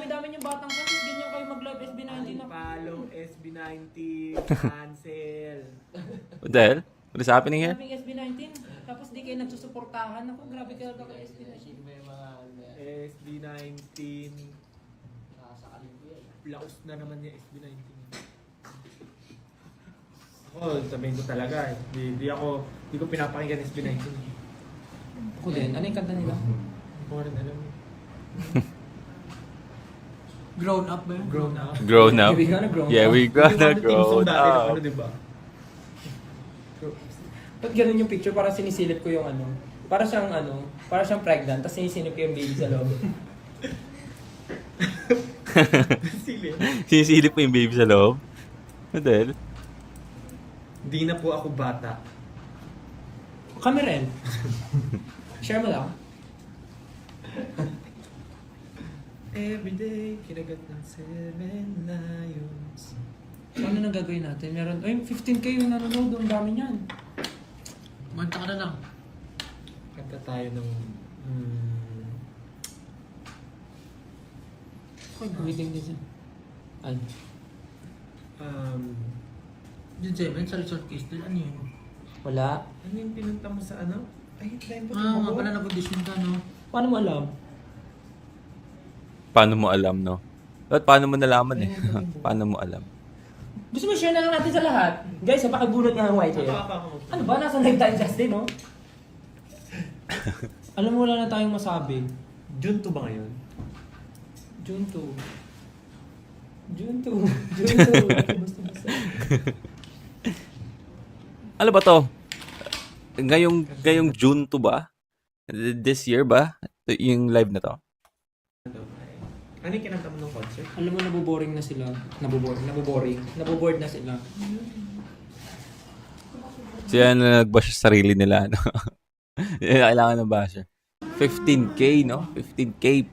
dami-dami yung batang fans. Ganyan kayo mag-live SB19 na. Follow SB19. Cancel. What the hell? What is happening here? Daming SB19. Tapos di kayo nagsusuportahan. Ako, grabe kayo kay SB19. SB19. Laos na naman yung SB19. Ako, sabihin ko talaga. Di ko pinapakinggan SB19. Ako din. Ano yung kanta nila? Hindi ko rin alam. Grown up ba yun? Grown up. Grown up. We gonna grow Yeah, up. we gonna Yung grow team song dati ng up. ano, diba? Ba't ganun yung picture? Parang sinisilip ko yung ano. Para siyang pregnant. Tapos sinisilip ko yung baby sa loob. Sili. Sinisilip mo yung baby sa loob? What the hell? Di na po ako bata. Kami rin. Share mo lang. Everyday, kinagat ng 7 lions. So, ano nang gagawin natin? Meron, ay, 15k yung nanonood. Ang dami niyan. Manta ka na lang. Kanta tayo ng... Ay, waiting din siya. Ano? Yun sa'yo, may sa resort case din. Ano yun? Wala. Ano yung pinunta mo sa ano? Ay, tayo ba? Nga pala nag-audition ka, no? Paano mo alam? Paano mo alam, no? At paano mo nalaman eh? Paano mo alam? Gusto mo share na lang natin sa lahat? Guys, napakabunot nga ng white hair. Ano ba? Nasa live tayo Justin, no? Alam mo, wala na tayong masabi. June 2 ba ngayon? June 2. June 2. June 2. Basta-basta. Ano ba to? Ngayong June 2 ba? This year ba? Yung live na to? Ano yung kinanta mo ng concert? Alam mo, naboboring na sila. Nabobored na sila. Sila na nag-bash sa sarili nila, no? Yan ang kailangan ng basher. 15k, no? 15k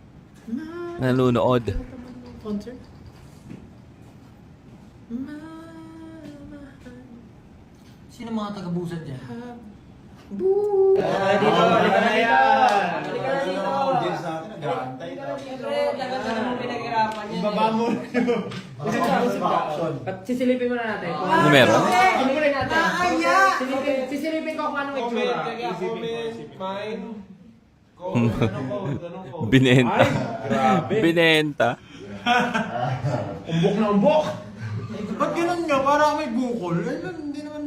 nanonood. Concert? Sino mga taga-busan dyan? Boo! Dito! Halika na dito! Halika na dito! Diyan sa akin, nag-aantay. Siyempre, tagal na naman pinaghirapan yan. Ibaba mo At sisilipin muna natin. Ano meron? Sisilipin natin. Sisilipin ko kung anong itsura. Binenta. Binenta. Umbok na umbok! Ba't ganun nga? Para may bukol. Ay, hindi naman.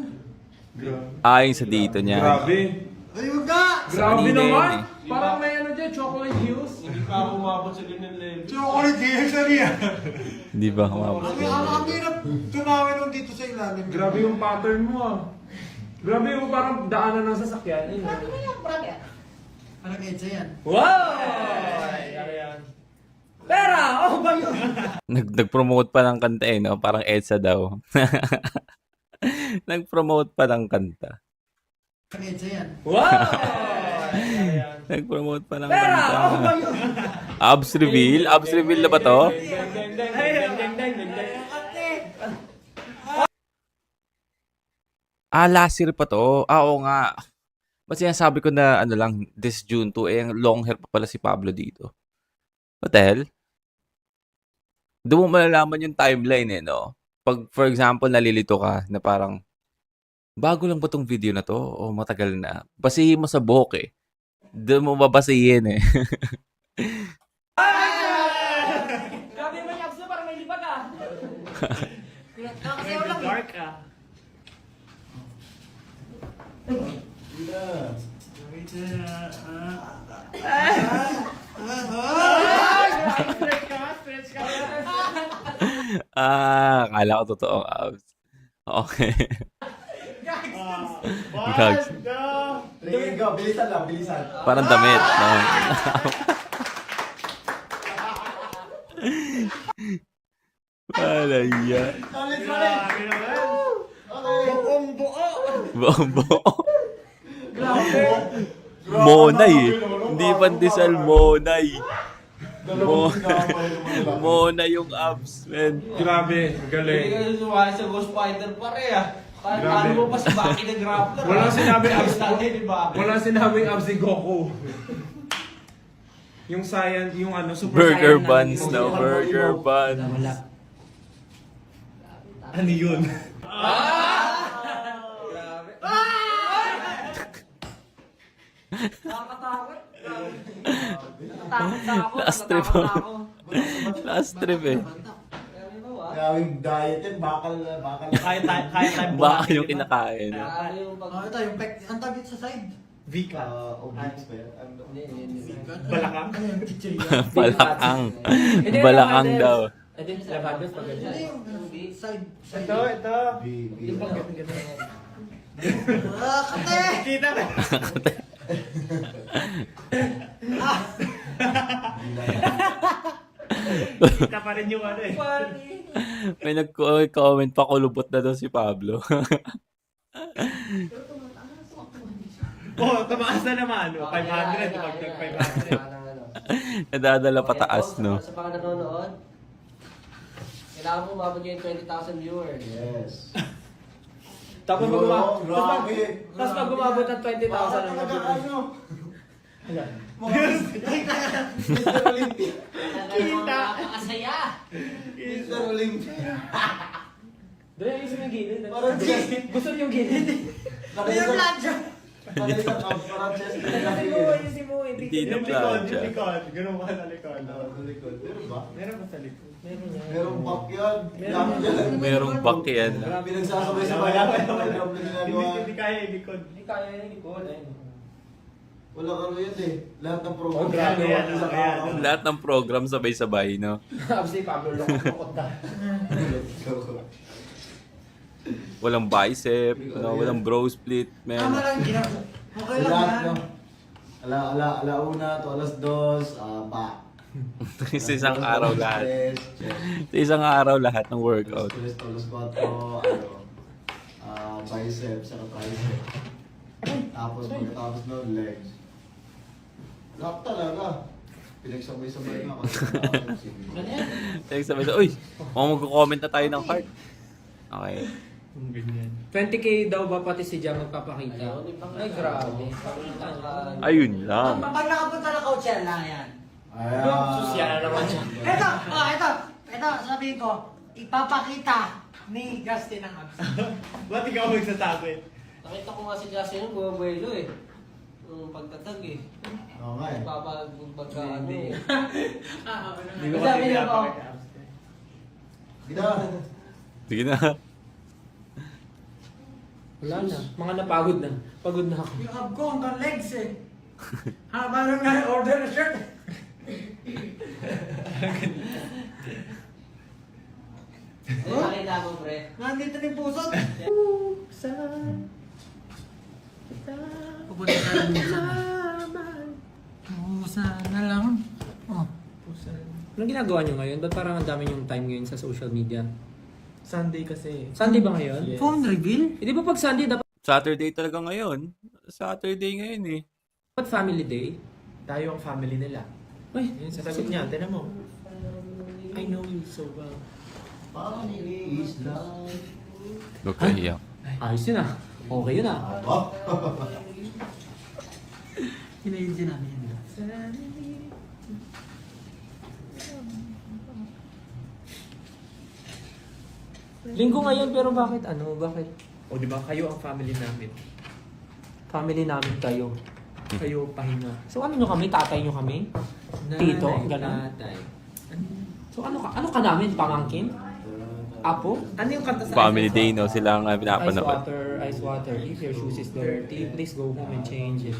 Ayon sa dito niya. Grabe. Ay, wag ka! Grabe naman. Parang may ano dyan, chocolate hues. Hindi pa ako umabot sa ganyan level. Chocolate game sa niya. Hindi ba kumabot? Ang hirap tunawin nung dito sa ilalim. Grabe yung pattern mo ah. Grabe yung parang daanan ng sasakyan. Parang EDSA yan. Wow! Pera! Oh ba yun? Nag-promote pa ng kanta eh, no? Parang EDSA daw. Nag-promote pa ng kanta. Parang EDSA yan. Wow! Nag-promote pa ng Pera! kanta. Oh ba yun? Abs reveal? Abs reveal na ba to? Ah, last year pa to. Ah, oo nga. Ba't sinasabi ko na ano lang, this June 2, eh, long hair pa pala si Pablo dito. What the hell? Doon mo malalaman yung timeline eh, no? Pag, for example, nalilito ka na parang, bago lang ba tong video na to? O matagal na? Basihin mo sa buhok eh. Doon mo babasihin eh. Grabe mo yung abs na parang may libag ah. Nakakasayaw lang eh. Dark ah. Ah, akala ko totoong abs. Okay. Gags. Tingin ka, bilisan lang, bilisan. Parang damit. No? Wala yan. Ulit, ulit. Buong buo. Bombo. Monay eh. Hindi pandesal, Monay. Monay yung abs, man. Grabe, Hindi galing. ka sumali sa Ghost Fighter pare ah. Paano mo pa si Baki na grappler? Walang sinabing abs. Abs natin, di ba? Wala sinabing abs si Goku. Yung science, yung ano, super Burger science buns namin. daw. Burger buns. Wala. Ano yun? Nakakatakot. Natatakot na ako. Last trip. natatakot na ako. Last trip eh. Kaya mo ba? Gawing diet yan, bakal. Kaya tayo Baka yung kinakain. Ano yung pag... Oh, ito, yung pek, ang tagit sa side. Vika. Obliques ba yan? Ano? Hindi. Balakang. Ano yung chichirya? Balakang. Hindi, Balakang Labados. daw. Eh, di, Labados pag Hindi ganyan. yung side. Ito, ito. Yung pag ganyan. Kate! Kita na. Kita pa rin yung ano eh. May nag-comment pa, kulubot na daw si Pablo. Oh, tumaas na naman. 500, pagdag 500. Nadadala pataas, no? Sa mga nanonood, kailangan mo umabot yung 20,000 viewers. Yes. Tapos pag Bro, umabot, grabe. tapos pag umabot ng 20,000 Baka ang talaga ano? Mr. Olympia. Kita! Nakakasaya! Mr. Olympia. Dre, ayusin mo yung gilid. Parang Gusto niyo yung gilid? Yung plancha. Parang chest. Ayusin mo. Hindi na Yung likod, plancha. yung likod. Ganun ka sa likod. Sa likod. Meron ba? Meron ba sa likod? Merong pop yan. Lang dyan. Merong back yan. Pinagsasabay-sabay natin. Job na ginagawa. Hindi kaya yung likod. Hindi kaya yung likod. Ayun. Wala ka rin yun eh. Lahat ng program. Oh, grabe yan, Sa ayan. araw. Lahat ng program sabay-sabay, no? Tapos si Pablo lukot na. Walang bicep, no? Walang bro split, Tama man. lang ginagawa. Okay lang Lahat, yan. no? Alauna to alas 2, pa. Sa isang araw lahat. Chest, chest. Sa isang araw lahat ng workout. Alas 3, alas 4, biceps, saka tricep. Tapos pagkatapos nun, legs. Lahat talaga. Pinagsabay-sabay nga kasi Next sabi uy, magko-comment na tayo ng heart. Okay. Yung ganyan. 20k daw ba pati si Jam magpapakita? Ay, grabe. Ayun lang. Pag nakapunta na Coachella, yan. Sosyal naman siya. Ito, sabihin ko, ipapakita ni Justin ang abs. Ba't ikaw magsasabi? Nakita ko nga si Justin yung bumabuelo eh. Yung pagtatag eh. Oo nga eh. Pagka ano eh. Hindi ko Sabi kasi niya po. pinapakita. Gina. Sige na. Wala na. Mga napagod na. Pagod na ako. Yung ab ko hanggang legs eh. Haba lang nga order na shirt. Ano nakita mo, pre? Nandito na yung pusot. Pupunta ka lang Pusa na lang. Oh. Anong ginagawa nyo ngayon? Ba't parang ang dami yung time ngayon sa social media? Sunday kasi. Sunday ba ngayon? Yes. Phone reveal? Hindi ba pag Sunday dapat Saturday talaga ngayon. Saturday ngayon eh. family day? Tayo ang family nila. Ay, Yun, sasagot niya. Tinan mo. I know you so well. Family is life. Huwag ka iyak. ayos yun ah. Okay yun ah. Oh. Kinayin namin yan. Linggo ngayon pero bakit ano? Bakit O di ba kayo ang family namin? family namin kayo? Kayo pahinga. So ano nyo kami? Tatay nyo kami? Tito? Ganun? Tatay. So ano ka namin? Pamangkin? Apo? Ano yung kanta sa Family day, no? Sila ang pinapanood. Ice water. If your shoes is dirty, please go home and change it.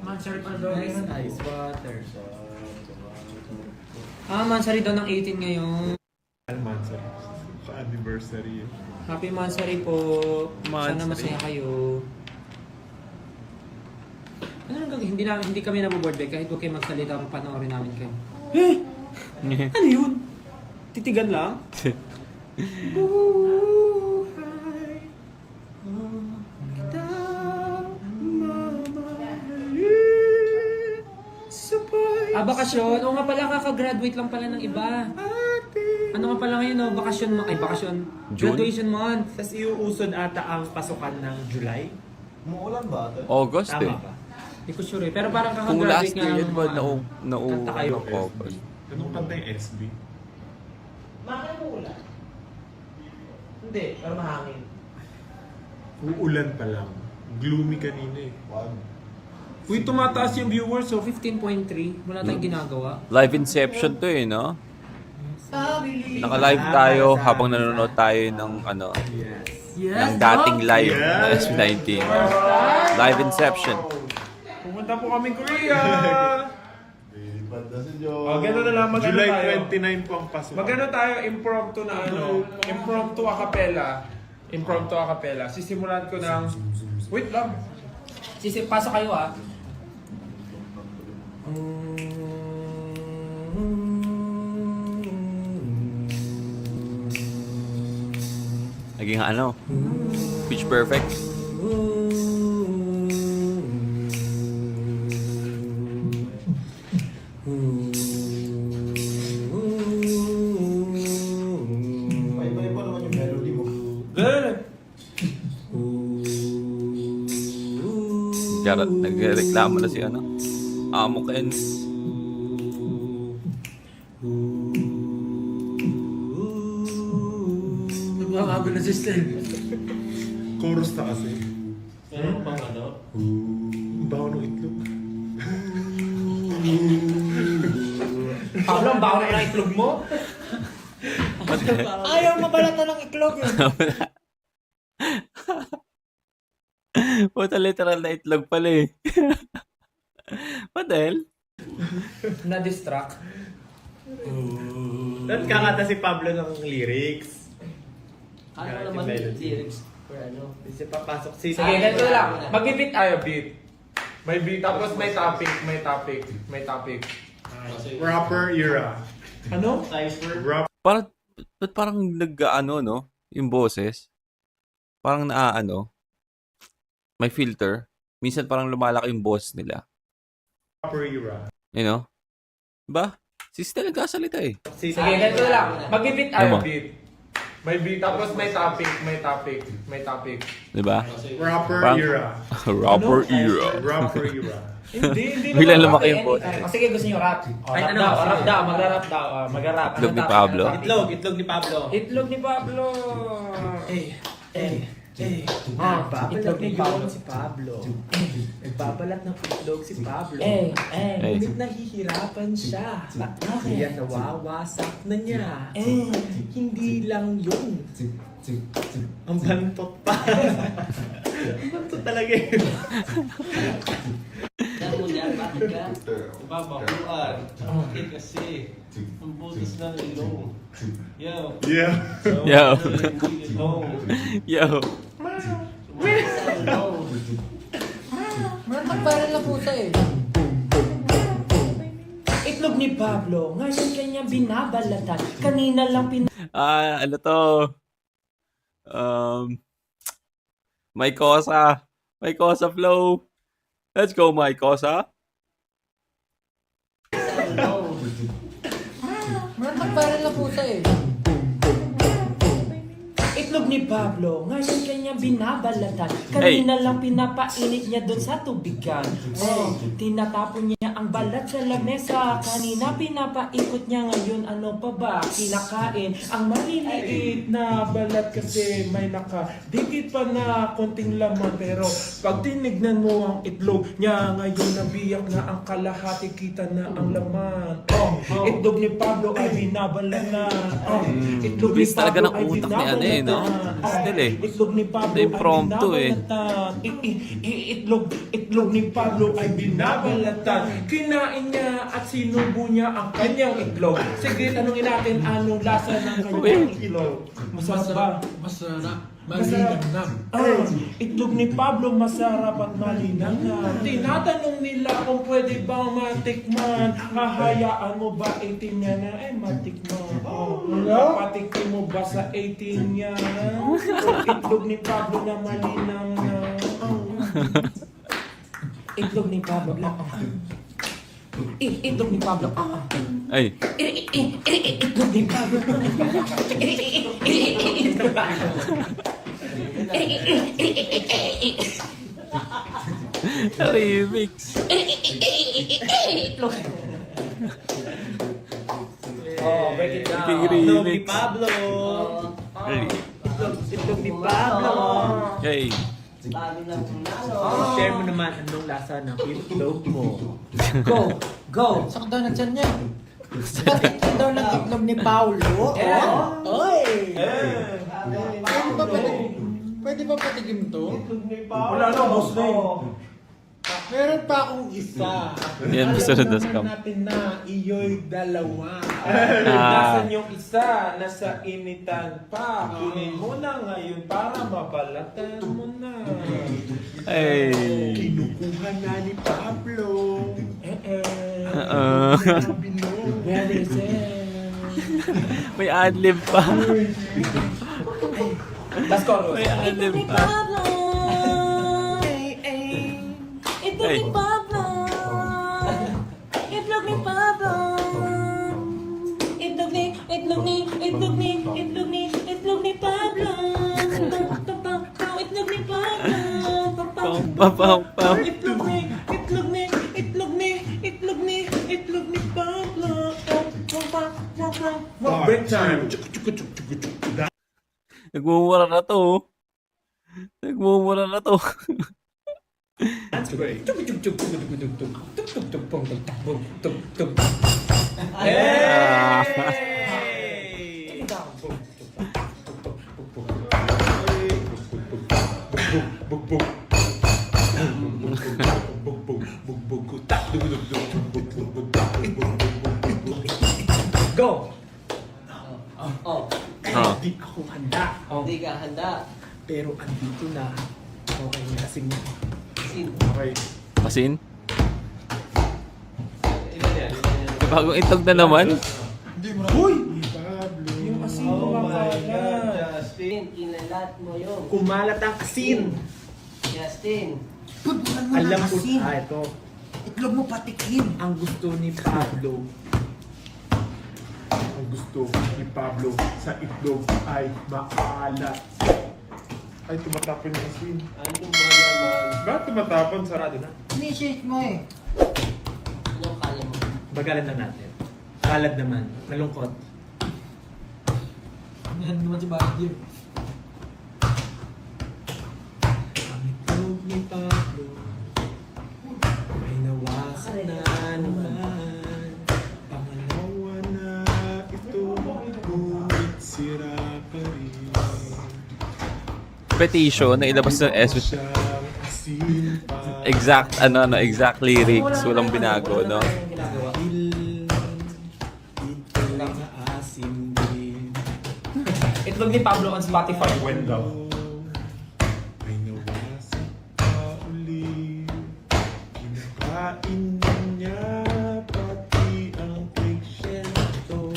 Mansari pa Ice water. Mansari daw ng 18 ngayon. Mansari. Sa anniversary. Happy Mansari po. Sana Mansari. masaya kayo. Ano nang gagawin? Hindi kami naboboard back kahit huwag kayo magsalita, panoorin namin kayo. Ano yun? Titigan lang? Bakasyon. Oo nga pala, kakagraduate lang pala ng iba. Ano nga pala ngayon, no? Bakasyon, bakasyon. June? Graduation month. Tapos iuusod ata ang pasukan ng July. Umuulan ba ito? August eh. Tama ba? Hindi ko sure eh. Pero parang Kung last kakagraduate year nga yun ng ba, mga- Kanta kayo. na-cover. Anong kanta yung SB? Bakit mo ulan? Hindi, pero mahangin. Uulan pa lang. Gloomy kanina eh. Wag. Uy, tumataas yung viewers So, oh. 15.3. Wala tayong ginagawa. Live Inception to eh, no? Family. Naka-live tayo habang nanonood tayo ng ano, ng dating live na SB19. Live Inception. Pumunta po kami Korea! Lilipad na si Diyos. Oh, gano'n na lang. Magano July tayo. 29 po ang pasok. Magano tayo impromptu na impromptu a cappella. Impromptu a cappella. Sisimulan ko ng... Wait lang. Pasok kayo ah. Naging ano? Pitch perfect. Iba-iba naman yung melody mo. Nagreklamo na si ano? Amo Ken. Nagmamago na sister. Chorus na kasi. Meron bang ano? Ang baho ng itlog. Pablo, ang baho na ng itlog mo. Ayaw mabalatan ng iklog eh. Puta, literal na itlog pala eh. What the hell? Na-distract. Dapat kakanta si Pablo ng lyrics. Ano Kahit naman yung yung melody. lyrics? Or ano? Kasi papasok si... Sige, ganito lang. Mag-beat tayo, beat. May beat, tapos may topic. Rapper era. Ano? Cypher? Rap. Parang nag-ano, no? Yung boses. Parang naaano. May filter. Minsan parang lumalaki yung boss nila. Rapper era. You know? Diba? Si Stella nagkasalita eh. Si... Sige, ganito lang. Mag-beat Ano mo? tayo, beat. May beat, tapos may topic. Diba? Rapper Parang- era. Rapper era. Rapper era. Hindi Biglang naman. lumaki yung boss. Sige, gusto nyo rap. Ay, Rap ano? daw, rap daw, mag-rap daw. Mag-rap. Itlog ni Pablo. Itlog ni Pablo. Itlog ni Pablo. Itlog ni Pablo si Pablo. Nagbabalat ng itlog si Pablo. Hey. Ngunit nahihirapan siya. Kaya nawawasak na niya. Hindi lang yun. Ang bantot pa. Ang bantot talaga yun. Yan mo yan, bakit ka? Babakuan. Bakit kasi? Ang butas ng ilong. Yo. Yeah. So, Yo. ilong. Yo. Nagpara na puta eh. Itlog ni Pablo. Ngayon kanya binabalatan. Kanina lang Ano to? May Kosa. May Kosa flow. Let's go, my Kosa. Nagpara na puta eh. Itlog ni Pablo, ngayon kanya binabalatan. Kanina lang pinapainit niya doon sa tubigan. Tinatapon niya ang balat sa lamesa. Kanina pinapaikot niya, ngayon ano pa ba? Kinakain ang maliliit na balat kasi may nakadikit pa na konting laman. Pero pag tinignan mo ang itlog niya, ngayon nabiyak na ang kalahati, kita na ang laman. Itlog ni Pablo ay binabalatan. Itlog ni Bilis talaga Pablo ng ay utak ni ano eh, no? Still eh. Itlog ni Pablo Na-impromptu ay eh. binabalatan. Itlog ni Pablo ay binabalatan. Kinain niya at sinubo niya ang kanyang itlog. Sige, tanungin natin anong lasa ng kanyang itlog. Masarap ba? Masarap. Itlog ni Pablo masarap at malinangan. Tinatanong nila kung pwede bang matikman. Hahayaan mo ba 18 niya na matikman? Patikin mo ba sa 18 niya? Itlog ni Pablo na malinangan. Itlog ni Pablo. Itlog ni Pablo. Ay. Itlog ni Pablo. Remix. Oh, break it down. Big Itlog ni remix. Pablo. Hey. Itlog ni Pablo. Hey. Share mo naman anong lasa ng itlog mo. Go! Go! Sakit daw ng tiyan niya. Sakit daw ng itlog ni Paulo. Oy! Pwede ba patigim to? Wala na, boss na yun. Meron pa akong isa. Yan, masunod na Alam scam. naman natin na iyo'y dalawa. Ah. Nasaan yung isa? Nasa initan pa. Kunin mo na ngayon para mabalatan mo na. Hey. Kinukuha na ni Pablo. Where is it? May adlib pa. Last chorus. May adlib pa. Itlog ni Pablo. Itlog ni Pablo. Itlog ni Pablo. Itlog ni Pablo. Pam, pam, pam. Itlog ni Pablo. Break time. Nagmumura na to. Nagmumura na to. That's great. Go! Ah. Hindi ako handa. Hindi ka handa. Pero andito na. Okay, lasing na. Sin. Okay. Asin? Ilan yan? Bagong itlog na naman. Uy! Pablo. Yung asin ko Oh my makalat. God, Justin. Kinalat mo yun. Kumalat ang asin. Justin. Alam ko, ito. Itlog mo patikim. Ang gusto ni Pablo. Ang gusto ni Pablo sa itlog ay maalat. Ay, tumatapon yung asin. Ano ba naman? Bakit tumatapon? Sarado na. Initiate mo eh. Ano kaya mo? Bagalan na natin. Kalad naman. Nalungkot. Yan naman si Bagyo. Ang itlog ni Pablo ay nawasan na naman. Pangalawa na ito, ngunit sira pa rin. Petition na ilabas ng S. Siyang asin pa. Exact lyrics. Walang binago, no? Ito na asim din. Itlog ni Pablo on Spotify. When daw? Ay nawasan pa uli. Kinakain niya pati ang eggshell ko.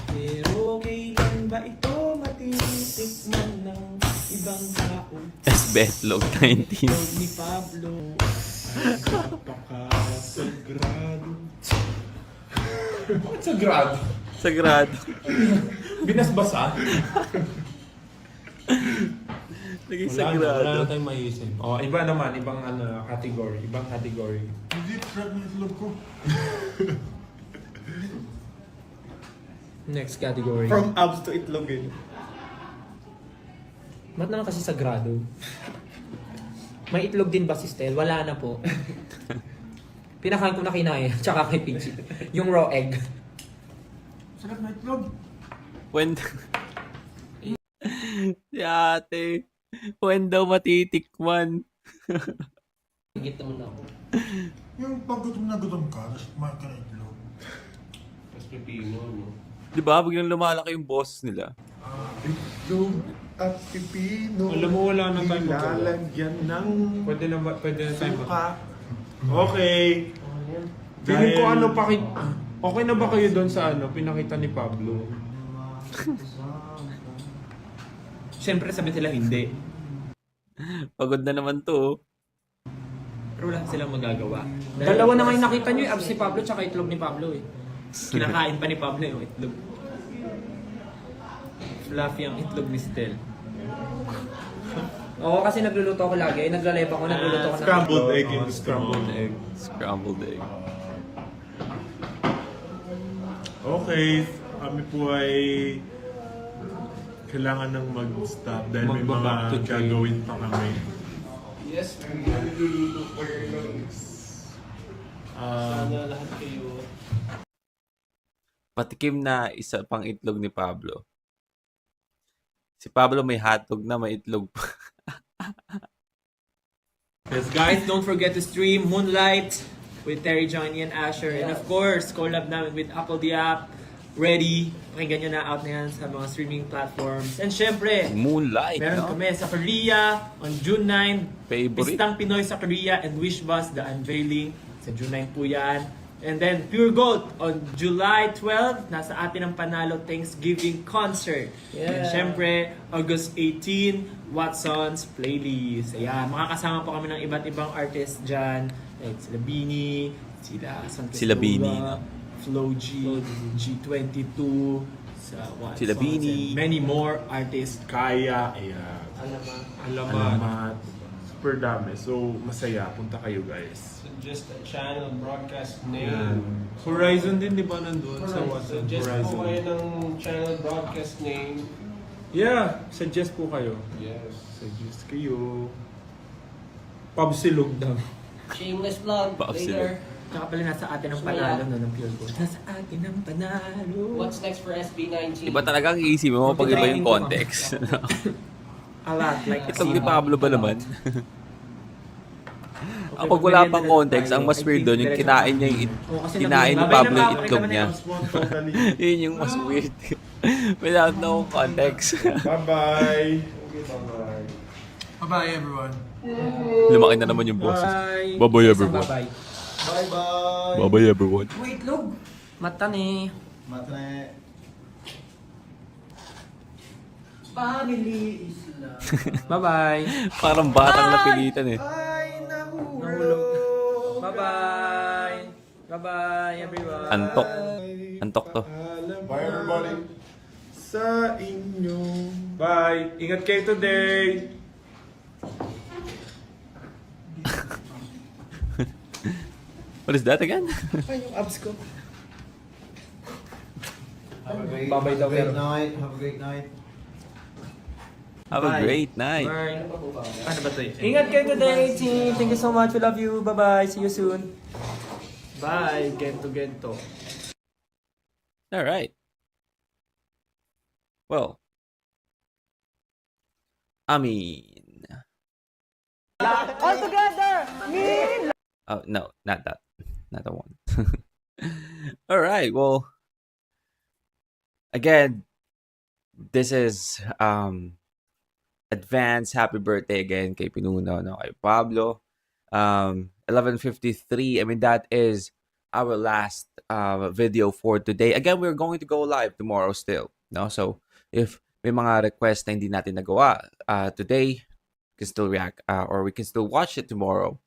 Pero kailan ba ito matitikman ng ibang tao? SB Log 19. Itlog ni Pablo. Napakasagrado. Bakit sagrado? Sagrado. Binasbasa? Naging Wala sagrado. na tayong maisip. Oh, iba naman, ibang category. Ibang category. Hindi, trap ng itlog ko. Next category. From abs to itlog eh. Ba't naman kasi sagrado? May itlog din ba si Stel? Wala na po. Pinakain ko na kinaya, tsaka kay Pichi. Yung raw egg. Sarap na itlog. When... Si ate. When daw matitikman. Higit naman ako. Yung pag gutom na gutom ka, tapos kumain ka ng itlog. Mas pipino, no? Di ba? Biglang lumalaki yung boss nila. Itlog at pipino. Alam mo, wala na tayong magawa. Nilalagyan ng Pwede na tayo suka. Okay. Feeling ko okay na ba kayo doon sa pinakita ni Pablo? Siyempre sabi sila hindi. Pagod na naman to. Pero wala silang magagawa. Dalawa na ngayon nakita nyo yung abs ni Pablo tsaka itlog ni Pablo eh. Kinakain pa ni Pablo yung itlog. Fluffy ang itlog ni Stel. Oo, kasi nagluluto ako lagi. Naglalive ako, nagluluto ako ng... Scrambled egg in scrambled egg. Scrambled egg. Okay, kami po ay kailangan nang mag-stop dahil may Magba-back to mga training. gagawin pa kami. Yes, nagluluto for your lungs. Sana lahat kayo. Patikim na isa pang itlog ni Pablo. Si Pablo may hotdog na may itlog pa. Yes, guys, don't forget to stream Moonlight with Terry, Johnny, and Asher. And of course, collab namin with Apple the App. Ready. Pakinggan nyo na, out na yan sa mga streaming platforms. And syempre, Moonlight, meron no? kami sa Korea on June 9. Favorite. Pistang Pinoy sa Korea and Wish Bus, the unveiling. Sa June 9 po yan. And then Pure Gold on July 12. Nasa atin ang Panalo Thanksgiving Concert. And syempre, August 18, Watson's Playlist. Ayan, makakasama po kami ng iba't ibang artists dyan. Like sila Bini, sila San Sila Bini, no? Flo G, G22, sa Watsons, Sila Bini. and many more artists. Kaya, ayan. Alamat. Alamat. Super dami. So, masaya. Punta kayo, guys. Suggest a channel broadcast name. Yan. Horizon din, di ba, nandun sa WhatsApp? Suggest po kayo Horizon. ng channel broadcast name. Yeah, suggest po kayo. Yes. Suggest kayo. Pabsilog daw. Shameless vlog Pausin. later. Tsaka pala nasa atin ang panalo no, ng Pure Gold. Nasa atin ang panalo. What's next for SB19? Iba talaga ang iisip mo pag iba yung context. A lot. Like Itong ni Pablo ba naman? Kapag wala pang context, ang mas weird doon, yung kinain niya yung kinain ni Pablo yung itlog niya. Totally. Yun yung mas weird. Without no context. Bye-bye. Bye-bye, everyone. Lumaki na naman yung boses. Bye. Bye-bye, everyone. Bye-bye. Bye-bye! Bye-bye, everyone. Wait, log. Mata ni. Matne. Family is love. Bye-bye. Parang batang napilitan eh. Nahulog. Bye-bye. Bye-bye, everyone. Antok. Antok to. Bye, everybody! Sa inyo. Bye. Ingat kayo today. What is that again? Ay, yung abs ko. Have a great, Bye-bye daw, pero- night. Have a great night. Have a Bye. great night. Bye. Ano ba ito? Ingat kayo today, team. Thank you so much. We love you. Bye-bye. See you soon. Bye. Gento. All right. Well, I mean, All together! oh no, not that, not the one. All right. Well, again, this is advance happy birthday again kay Pinuno, no, kay Pablo. 11:53. I mean, that is our last video for today. Again, we're going to go live tomorrow still, no? So if may mga requests na hindi natin nagawa today, we can still react or we can still watch it tomorrow.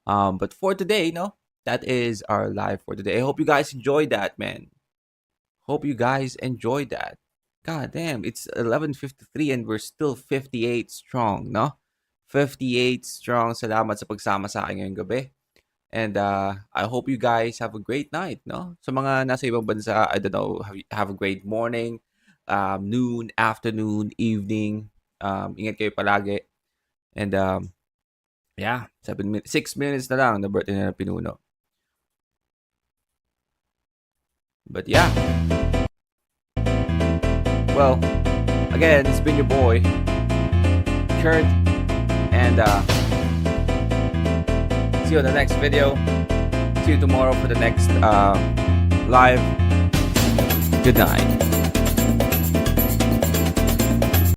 But for today, no, that is our live for today. I hope you guys enjoyed that, man. Hope you guys enjoyed that. God damn, it's 11:53 and we're still 58 strong, no? 58 strong. Salamat sa pagsama sa akin ngayong gabi. And I hope you guys have a great night, no? Sa mga nasa ibang bansa, I don't know, have a great morning, noon, afternoon, evening. Ingat kayo palagi. And yeah, 6 minutes na lang na birthday na Pinuno. But yeah. Well, again, it's been your boy, Kurt, and see you on the next video. See you tomorrow for the next live. Good night.